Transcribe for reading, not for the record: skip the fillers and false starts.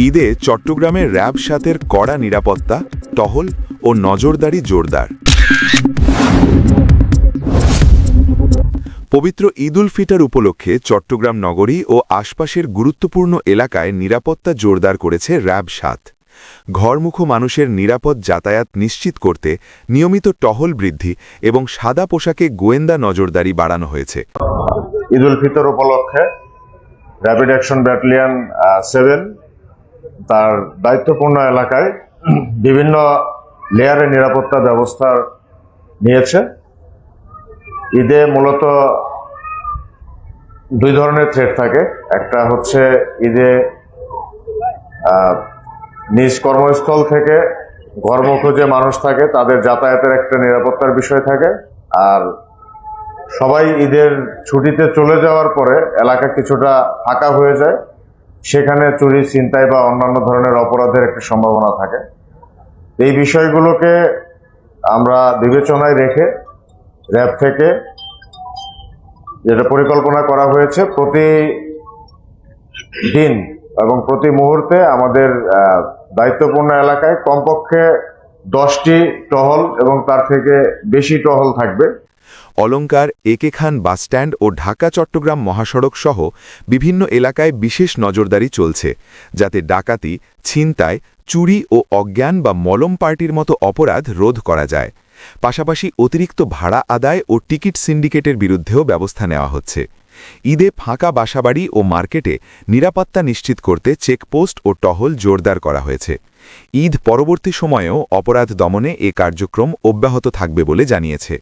ঈদে চট্টগ্রামে র্যাব ৭-এর কড়া নিরাপত্তা, টহল ও নজরদারি জোরদার। পবিত্র ঈদ উল ফিতর উপলক্ষে চট্টগ্রাম নগরী ও আশপাশের গুরুত্বপূর্ণ এলাকায় নিরাপত্তা জোরদার করেছে র্যাব ৭। ঘরমুখো মানুষের নিরাপদ যাতায়াত নিশ্চিত করতে নিয়মিত টহল বৃদ্ধি এবং সাদা পোশাকে গোয়েন্দা নজরদারি বাড়ানো হয়েছে। ঈদ উল ফিতর উপলক্ষে র্যাপিড অ্যাকশন ব্যাটালিয়ন 7 তার দায়িত্বপূর্ণ এলাকায় বিভিন্ন লেয়ারে নিরাপত্তা ব্যবস্থা নিয়েছে। ঈদে মূলত দুই ধরনের থ্রেট থাকে। একটা হচ্ছে ঈদে নিজ কর্মস্থল থেকে ঘরমুখো যে মানুষ থাকে তাদের যাতায়াতের একটা নিরাপত্তার বিষয় থাকে, আর সবাই ঈদের ছুটিতে চলে যাওয়ার পরে এলাকা কিছুটা ফাঁকা হয়ে যায়, সেখানে চুরি, ছিনতাই বা অন্যান্য ধরনের অপরাধের একটা সম্ভাবনা থাকে। এই বিষয়গুলোকে আমরা বিবেচনায় রেখে র্যাব থেকে যেটা পরিকল্পনা করা হয়েছে, প্রতিদিন এবং প্রতি মুহূর্তে আমাদের দায়িত্বপূর্ণ এলাকায় কমপক্ষে 10টি টহল এবং তার থেকে বেশি টহল থাকবে। অলঙ্কার, একে খান বাসস্ট্যান্ড ও ঢাকা-চট্টগ্রাম মহাসড়ক সহ বিভিন্ন এলাকায় বিশেষ নজরদারি চলছে, যাতে ডাকাতি, ছিনতাই, চুরি ও অজ্ঞান বা মলম পার্টির মতো অপরাধ রোধ করা যায়। পাশাপাশি অতিরিক্ত ভাড়া আদায় ও টিকিট সিন্ডিকেটের বিরুদ্ধেও ব্যবস্থা নেওয়া হচ্ছে। ঈদে ফাঁকা বাসাবাড়ি ও মার্কেটে নিরাপত্তা নিশ্চিত করতে চেকপোস্ট ও টহল জোরদার করা হয়েছে। ঈদ পরবর্তী সময়েও অপরাধ দমনে এ কার্যক্রম অব্যাহত থাকবে বলে জানিয়েছে।